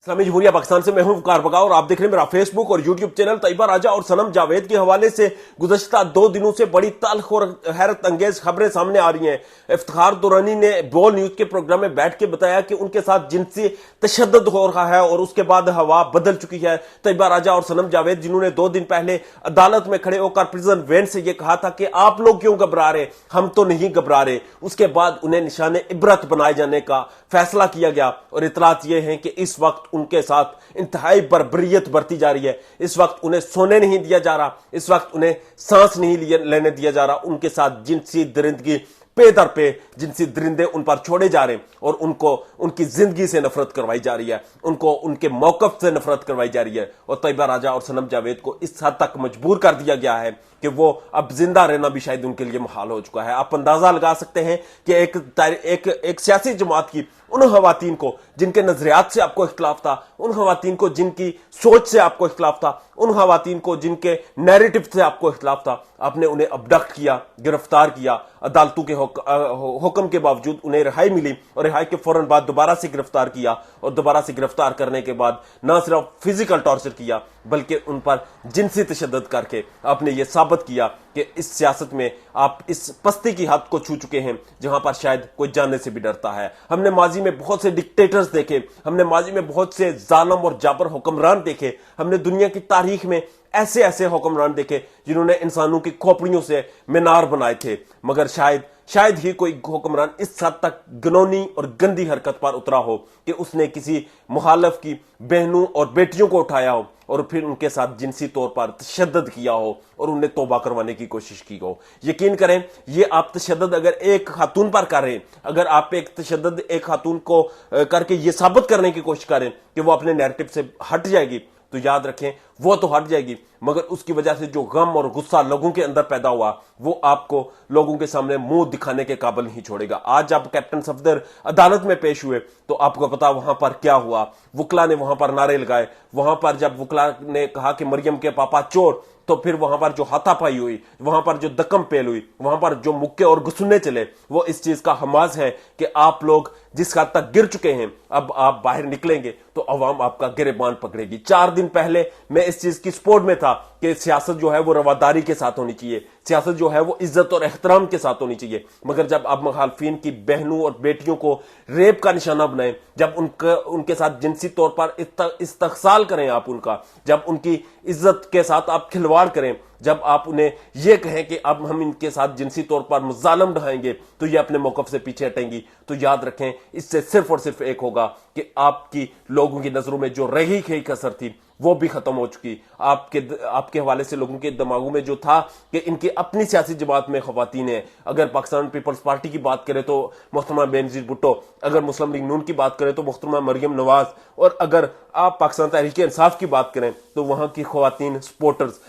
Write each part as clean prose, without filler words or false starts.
इस्लामी जमहूरिया पाकिस्तान से मैं हूं वकार बगा और आप देख रहे हैं मेरा फेसबुक और यूट्यूब चैनल। तैयबा राजा और सनम जावेद के हवाले से गुज़श्ता 2 दिनों से बड़ी तल्ख और हैरत अंगेज खबरें सामने आ रही हैं। इफ्तिखार दुरानी ने बोल न्यूज के प्रोग्राम में बैठ के बताया कि उनके साथ जिनसी तशद्दुद हो रहा है और उसके बाद हवा बदल चुकी है। तैयबा राजा और सनम जावेद जिन्होंने 2 दिन पहले अदालत में खड़े होकर प्रिजन वैन से यह कहा था कि आप लोग क्यों घबरा रहे, हम तो नहीं घबरा रहे। उसके बाद उन्हें निशाने इबरत बनाए जाने का फैसला किया गया और इतलात यह है कि इस वक्त उनके साथ इंतहाई बर्बरियत बरती जा रही है। इस वक्त उन्हें सोने नहीं दिया जा रहा, इस वक्त उन्हें सांस नहीं लेने दिया जा रहा। उनके साथ जिनसी दरिंदगी पे दर पे जिनसी दरिंदे उन पर छोड़े जा रहे हैं और उनको उनकी जिंदगी से नफरत करवाई जा रही है, उनको उनके मौकफ से नफरत करवाई जा रही है। और तैयबा राजा और सनम जावेद को इस हद तक मजबूर कर दिया गया है कि वो अब जिंदा रहना भी शायद उनके लिए मुहाल हो चुका है। आप अंदाजा लगा सकते हैं कि एक सियासी जमात की उन खवातीन को जिनके नजरियात से आपको इख्तिलाफ था, उन खवातीन को जिनकी सोच से आपको इख्तिलाफ था, उन खवातीन को जिनके नैरेटिव से आपको इख्तिलाफ था, आपने उन्हें अबडक्ट किया, गिरफ्तार किया। अदालतों के हुक्म के बावजूद उन्हें रिहाई मिली और रिहाई के फौरन बाद दोबारा से गिरफ्तार किया और दोबारा से गिरफ्तार करने के बाद न सिर्फ फिजिकल टॉर्चर किया बल्कि उन पर जिनसी तशद्दुद करके आपने यह साबित किया कि इस सियासत में आप इस पस्ती की हद को छू चुके हैं जहां पर शायद कोई जानने से भी डरता है। हमने माजी में बहुत से डिक्टेटर्स देखे, हमने माजी में बहुत से जालिम और जाबर हुक्मरान देखे, हमने दुनिया की तारीख में ऐसे ऐसे हुक्मरान देखे जिन्होंने इंसानों की खोपड़ियों से मीनार बनाए थे, मगर शायद ही कोई हुक्मरान इस हद तक घिनौनी और गंदी हरकत पर उतरा हो कि उसने किसी मुखालिफ की बहनों और बेटियों को उठाया हो और फिर उनके साथ जिनसी तौर पर तशद्दुद किया हो और उन्हें तौबा करवाने की कोशिश की हो। यकीन करें, ये आप तशद्दुद अगर एक खातून पर कर रहे हैं, अगर आप एक तशद्दुद एक खातून को करके ये साबित करने की कोशिश करें कि वो अपने नैरेटिव से हट जाएगी, तो याद रखें वो तो हट जाएगी, मगर उसकी वजह से जो गम और गुस्सा लोगों के अंदर पैदा हुआ वो आपको लोगों के सामने मुंह दिखाने के काबिल नहीं छोड़ेगा। आज जब कैप्टन सफदर अदालत में पेश हुए तो आपको पता वहां पर क्या हुआ। वुकला ने वहां पर नारे लगाए, वहां पर जब वुकला ने कहा कि मरियम के पापा चोर, तो फिर वहां पर जो हाथापाई हुई, वहां पर जो दकम पेल हुई, वहां पर जो मुक्के और गुस्सुन्ने चले, वो इस चीज का हमाज है कि आप लोग जिस हद तक गिर चुके हैं, अब आप बाहर निकलेंगे तो अवाम आपका गिरेबान पकड़ेगी। 4 दिन पहले मैं इस चीज की सपोर्ट में था कि सियासत जो है वो रवादारी के साथ होनी चाहिए, सियासत जो है वो इज्जत और एहतराम के साथ होनी चाहिए। मगर जब आप मुखालफिन की बहनों और बेटियों को रेप का निशाना बनाएं, जब उनके साथ जिनसी तौर पर इस्तहसाल करें आप उनका, जब उनकी इज्जत के साथ आप खिलवाड़ करें, जब आप उन्हें यह कहें कि अब हम इनके साथ जिनसी तौर पर मुजालम ढाएंगे तो ये अपने मौकफ से पीछे हटेंगी, तो याद रखें इससे सिर्फ और सिर्फ एक होगा कि आपकी लोगों की नजरों में जो रही खई कसर थी वो भी खत्म हो चुकी। आपके हवाले से लोगों के दिमागों में जो था कि इनकी अपनी सियासी जमात में खवातीन है। अगर पाकिस्तान पीपल्स पार्टी की बात करें तो मोहतरमा बेनजीर भुट्टो, अगर मुस्लिम लीग नून की बात करें तो मोहतरमा मरियम नवाज, और अगर आप पाकिस्तान तहरीक इंसाफ की बात करें तो वहां की खवातीन सपोर्टर्स।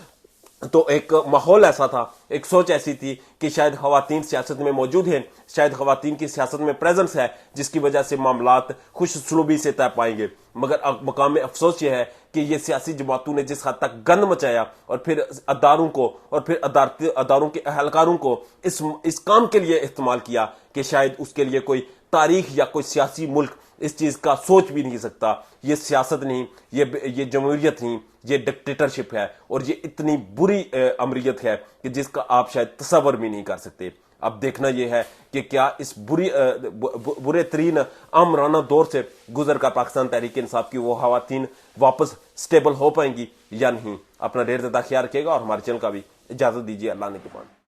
तो एक माहौल ऐसा था, एक सोच ऐसी थी कि शायद खवातीन सियासत में मौजूद हैं, शायद खवातीन की सियासत में प्रेजेंस है, जिसकी वजह से मामलात खुशसलूबी से तय पाएंगे। मगर अब मकाम में अफसोस यह है कि ये सियासी जमातों ने जिस हद तक गंद मचाया और फिर अदारों को और फिर अदारों के अहलकारों को इस काम के लिए इस्तेमाल किया कि शायद उसके लिए कोई तारीख या कोई सियासी मुल्क इस चीज का सोच भी नहीं सकता। ये सियासत नहीं, ये जमहूरियत नहीं, ये डिक्टेटरशिप है और ये इतनी बुरी अमरीयत है कि जिसका आप शायद तसव्वुर भी नहीं कर सकते। अब देखना यह है कि क्या इस बुरे तरीन आमराना दौर से गुजर कर पाकिस्तान तहरीक इंसाफ की वो खवातीन वापस स्टेबल हो पाएंगी या नहीं। अपना ढेर ज्यादा ख्याल रखिएगा और हमारे चैनल का भी इजाजत दीजिए। अल्लाह ने के बाद।